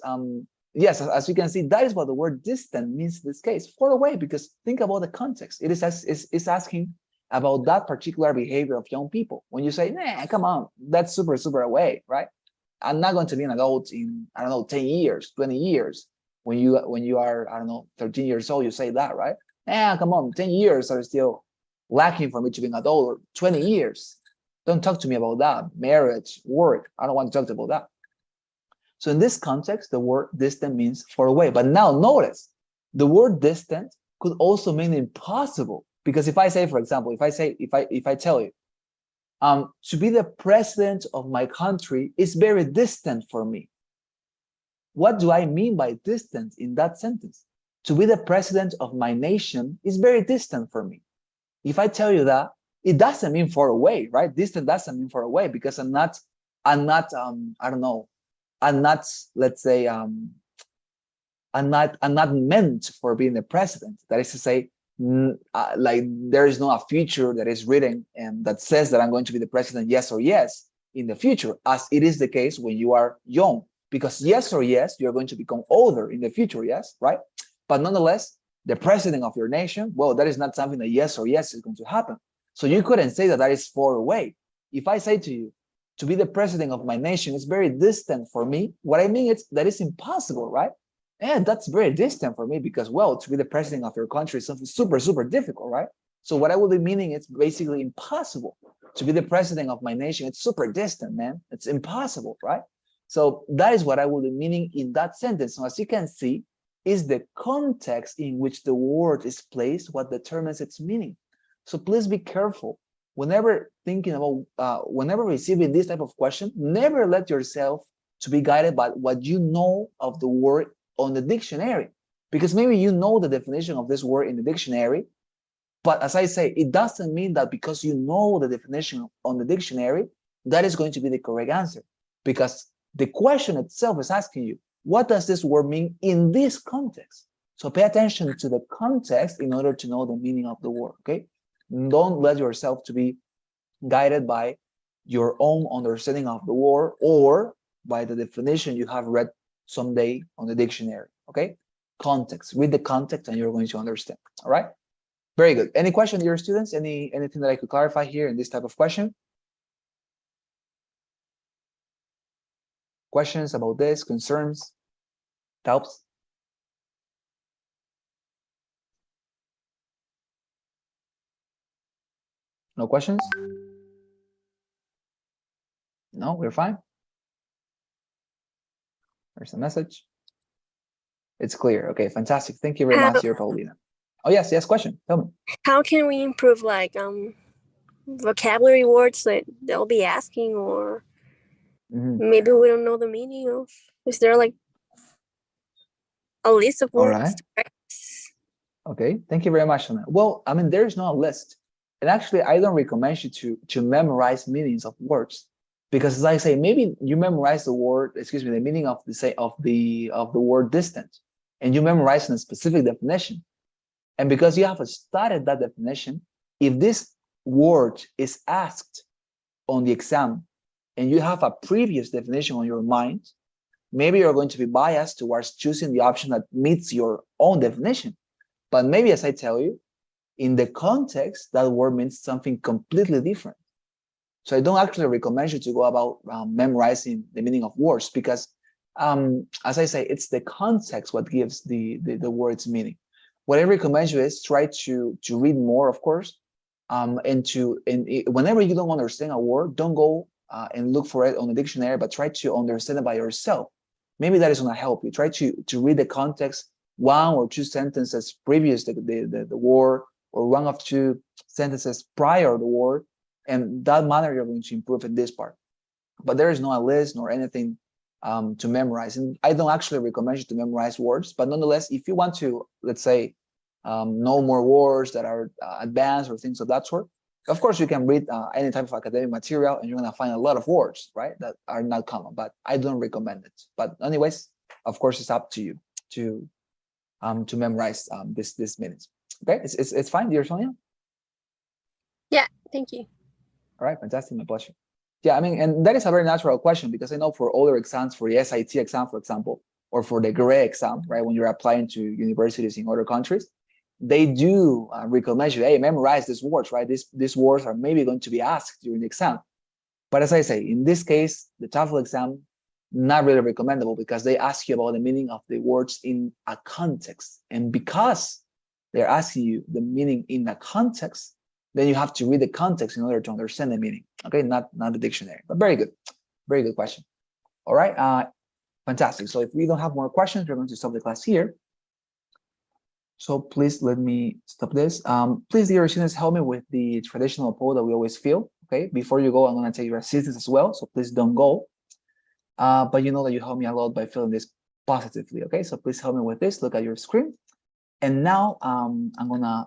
yes, as you can see, that is what the word distant means in this case, far away, because think about the context. It's asking about that particular behavior of young people. When you say, nah, come on, that's super, super away, right? I'm not going to be an adult in, I don't know, 10 years, 20 years. When you are, I don't know, 13 years old, you say that, right? Yeah, come on, 10 years are still lacking for me to be an adult, or 20 years. Don't talk to me about that. Marriage, work, I don't want to talk about that. So in this context, the word distant means far away. But now notice, the word distant could also mean impossible. Because if I say, for example, if I tell you, to be the president of my country is very distant for me. what do I mean by distant in that sentence? To be the president of my nation is very distant for me. If I tell you that, it doesn't mean far away, right? Distant doesn't mean far away because I'm not, I don't know, I'm not, let's say, I'm not meant for being the president. That is to say, like there is no a future that is written and that says that I'm going to be the president, yes or yes, in the future, as it is the case when you are young. Because yes or yes, you're going to become older in the future, yes, right? But nonetheless, the president of your nation, well, that is not something that yes or yes is going to happen. So you couldn't say that that is far away. If I say to you, to be the president of my nation is very distant for me, what I mean is that it's impossible, right? And that's very distant for me because, well, to be the president of your country is something super, super difficult, right? So what I will be meaning is basically impossible. To be the president of my nation, it's super distant, man. It's impossible, right? So that is what I will be meaning in that sentence. So as you can see, is the context in which the word is placed what determines its meaning. So please be careful. Whenever thinking about, whenever receiving this type of question, never let yourself to be guided by what you know of the word on the dictionary. Because maybe you know the definition of this word in the dictionary, but as I say, it doesn't mean that because you know the definition on the dictionary, that is going to be the correct answer. Because the question itself is asking you, what does this word mean in this context? So pay attention to the context in order to know the meaning of the word, okay? Don't let yourself to be guided by your own understanding of the word or by the definition you have read someday on the dictionary, okay? Context, read the context and you're going to understand, all right? Very good. Any question, dear students? Anything that I could clarify here in this type of question? Questions about this, concerns, doubts? No questions? No, we're fine. There's the message. It's clear. Okay, fantastic. Thank you very much, dear Paulina. Oh, yes, question. Tell me. How can we improve like vocabulary words that they'll be asking, or maybe we don't know the meaning of? Is there like a list of words? All right. To practice? Okay, thank you very much on that. Well, I mean, there's no list. And actually, I don't recommend you to memorize meanings of words. Because as I say, maybe you memorize the word, excuse me, the meaning of the word distant, and you memorize in a specific definition. And because you have studied that definition, if this word is asked on the exam and you have a previous definition on your mind, maybe you're going to be biased towards choosing the option that meets your own definition. But maybe, as I tell you, in the context, that word means something completely different. So I don't actually recommend you to go about memorizing the meaning of words because, as I say, it's the context what gives the word's meaning. What I recommend you is try to read more, of course, and whenever you don't understand a word, don't go and look for it on the dictionary, but try to understand it by yourself. Maybe that is going to help you. Try to read the context, one or two sentences previous to the word, or one of two sentences prior to the word, and that manner you're going to improve in this part. But there is no a list nor anything to memorize. And I don't actually recommend you to memorize words, but nonetheless, if you want to, let's say, know more words that are advanced or things of that sort, of course, you can read any type of academic material and you're going to find a lot of words, right, that are not common, but I don't recommend it. But anyways, of course, it's up to you to memorize this minutes. Okay, it's fine, dear Sonia? Yeah, thank you. All right, fantastic, my pleasure. Yeah, I mean, and that is a very natural question because I know for other exams, for the SAT exam, for example, or for the GRE exam, right, when you're applying to universities in other countries, they do recommend you, hey, memorize these words, right? These words are maybe going to be asked during the exam. But as I say, in this case, the TOEFL exam, not really recommendable because they ask you about the meaning of the words in a context. And because they're asking you the meaning in a context, then you have to read the context in order to understand the meaning. Okay, not the dictionary, but very good question. All right, fantastic. So if we don't have more questions, we're going to stop the class here. So please let me stop this. Please, dear students, help me with the traditional poll that we always fill. Okay, before you go, I'm going to take your assistance as well. So please don't go. But you know that you help me a lot by filling this positively. Okay, so please help me with this. Look at your screen. And now I'm gonna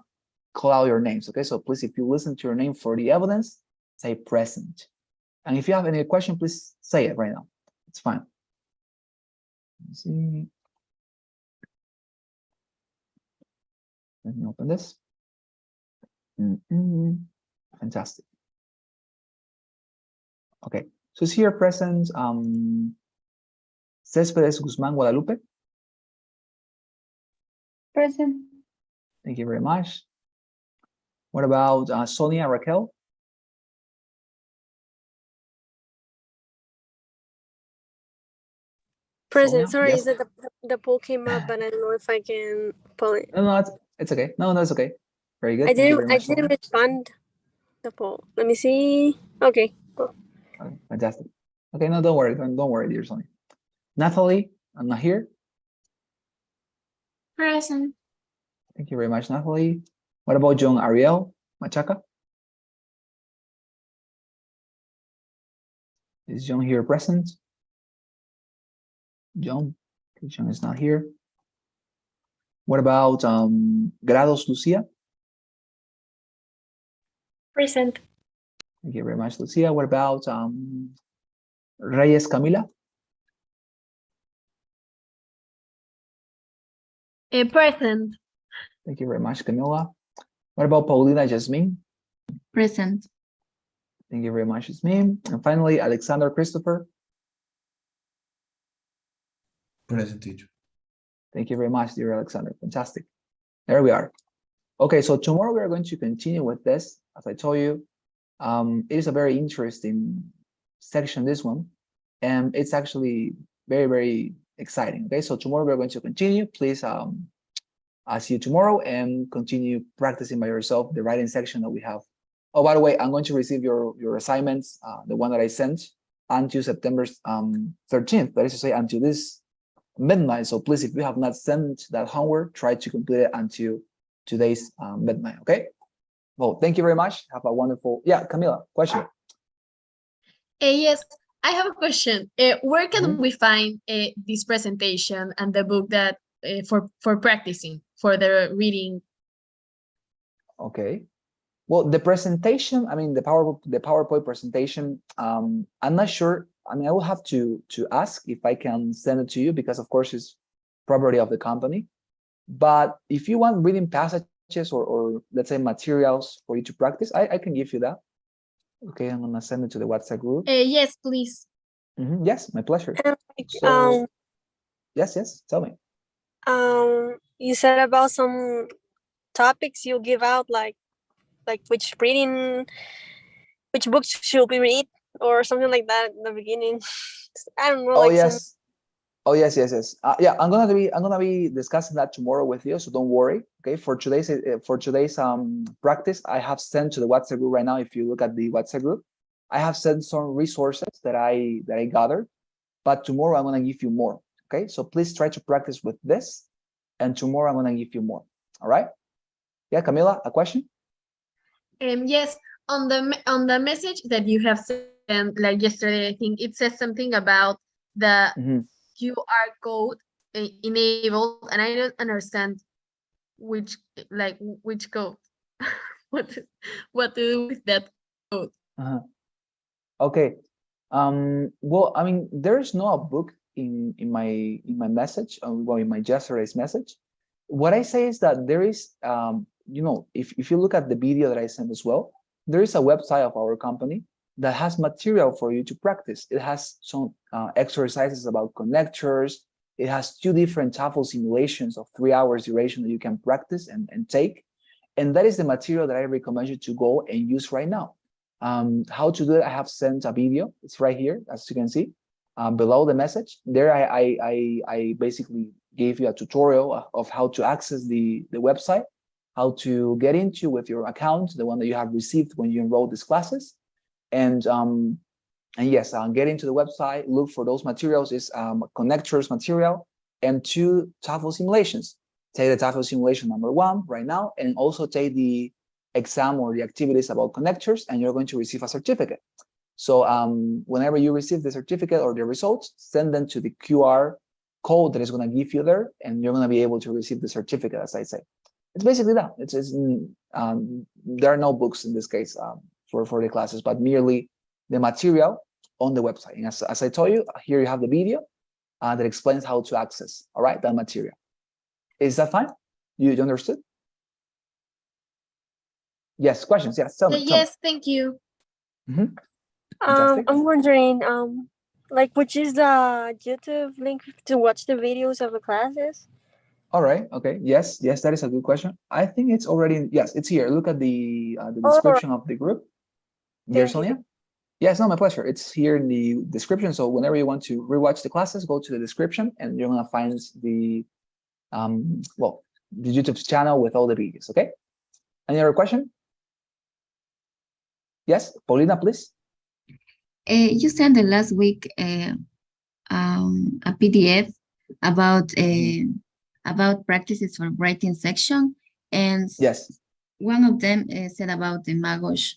call out your names. Okay, so please, if you listen to your name for the evidence, say present. And if you have any question, please say it right now. It's fine. Let's see. Let me open this. Fantastic. Okay, so is here present Céspedes Guzmán Guadalupe? Present. Thank you very much. What about Sonia Raquel? Present. Sonia, Sorry, yes. is that the poll came up, but I don't know if I can pull it. No, it's okay. No, it's okay. Very good. I Thank you very didn't. I much, didn't Sonia. respond the poll. Let me see. Okay. Cool. Okay, fantastic. Okay, no, don't worry. Don't worry, dear Sonia. Natalie, I'm not here. Present. Thank you very much, Natalie. What about John Ariel Machaca? Is John here present? John? Okay, John is not here. What about Grados Lucia? Present. Thank you very much, Lucia. What about Reyes Camila? Present. Thank you very much, Camila. What about Paulina Jasmine? Present. Thank you very much, Jasmine. And finally, Alexander Christopher. Present, teacher. Thank you very much, dear Alexander. Fantastic. There we are. Okay, so tomorrow we are going to continue with this. As I told you, it is a very interesting section, this one, and it's actually very, very exciting. Okay, so tomorrow we're going to continue. Please, I'll see you tomorrow and continue practicing by yourself the writing section that we have. Oh, by the way, I'm going to receive your assignments, the one that I sent, until September 13th. That is to say, until this midnight. So please, if you have not sent that homework, try to complete it until today's midnight. Okay. Well, thank you very much. Have a wonderful. Yeah, Camila, question. Yes, I have a question. Where can we find this presentation and the book that for practicing for the reading? Okay. Well, the presentation, I mean, the PowerPoint presentation, I'm not sure. I mean, I will have to ask if I can send it to you because, of course, it's property of the company. But if you want reading passages or let's say materials for you to practice, I can give you that. Okay, I'm gonna send it to the WhatsApp group. Yes, please. Yes, my pleasure. Like, So, yes, tell me. you said about some topics you give out, like which books should we read or something like that in the beginning. I don't know. Oh, like yes. Oh, yes. Yeah, I'm gonna be discussing that tomorrow with you, so don't worry. Okay, for today's practice, I have sent to the WhatsApp group right now. If you look at the WhatsApp group, I have sent some resources that I gathered, but tomorrow I'm gonna give you more. Okay, so please try to practice with this, and tomorrow I'm gonna give you more. All right? Yeah, Camila, a question? Yes, on the message that you have sent like yesterday, I think it says something about the QR code enabled, and I don't understand which code. what to do with that code? Okay. Well, I mean, there's no book in my message, well, in my yesterday's message. What I say is that there is, you know, if you look at the video that I sent as well, there is a website of our company that has material for you to practice. It has some exercises about connectors. It has 2 different TOEFL simulations of 3 hours duration that you can practice and take. And that is the material that I recommend you to go and use right now. How to do it, I have sent a video. It's right here, as you can see, below the message. There I basically gave you a tutorial of how to access the website, how to get into with your account, the one that you have received when you enroll these classes. And yes, get into the website, look for those materials, is connectors material and 2 TOEFL simulations. Take the TOEFL simulation number 1 right now, and also take the exam or the activities about connectors, and you're going to receive a certificate. So whenever you receive the certificate or the results, send them to the QR code that is going to give you there, and you're going to be able to receive the certificate, as I say. It's basically that. There are no books in this case for the classes, but merely the material on the website. And as I told you, here you have the video that explains how to access, all right, that material. Is that fine? You understood? Yes, questions? Yes, tell me. Yes, thank you. Fantastic. I'm wondering, like, which is the YouTube link to watch the videos of the classes? All right. Okay. Yes. Yes, that is a good question. I think it's already. Yes, it's here. Look at the description of the group. Dear Thank you. Sonia. Yes, no, my pleasure. It's here in the description. So whenever you want to rewatch the classes, go to the description, and you're gonna find the the YouTube channel with all the videos. Okay. Any other question? Yes, Paulina, please. You sent the last week a PDF about practices for writing section, and Yes. one of them said about the Magos,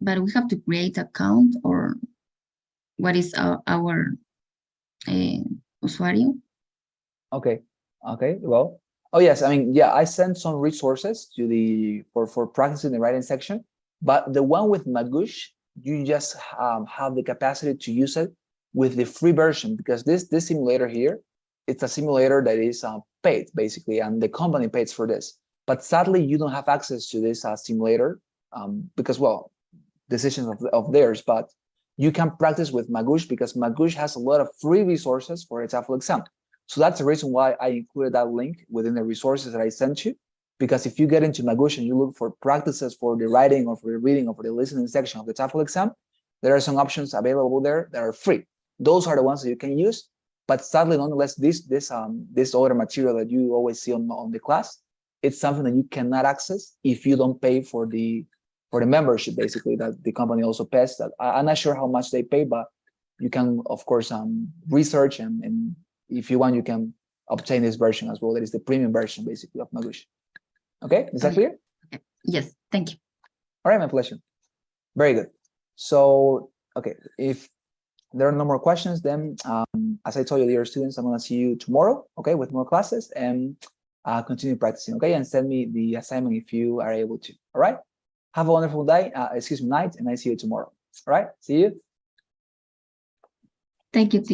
but we have to create account, or what is our usuario? Okay. Okay. Well. Oh yes. I mean, yeah. I sent some resources to the for practicing the writing section, but the one with Magoosh, you just have the capacity to use it with the free version, because this simulator here, it's a simulator that is paid basically, and the company pays for this. But sadly, you don't have access to this simulator because, well, decisions of theirs. But you can practice with Magoosh, because Magoosh has a lot of free resources for its TOEFL exam. So that's the reason why I included that link within the resources that I sent you. Because if you get into Magoosh and you look for practices for the writing or for the reading or for the listening section of the TOEFL exam, there are some options available there that are free. Those are the ones that you can use. But sadly, nonetheless, this other material that you always see on the class, it's something that you cannot access if you don't pay for the membership, basically, that the company also pays. That I'm not sure how much they pay, but you can, of course, research, and if you want, you can obtain this version as well. That is the premium version, basically, of Magoosh. Okay, is that clear? Yes, thank you. All right, my pleasure. Very good. So, okay, if there are no more questions, then as I told you, dear students, I'm going to see you tomorrow, okay, with more classes, and continue practicing, okay, and send me the assignment if you are able to. All right, have a wonderful day, night, and I see you tomorrow. All right, see you. Thank you.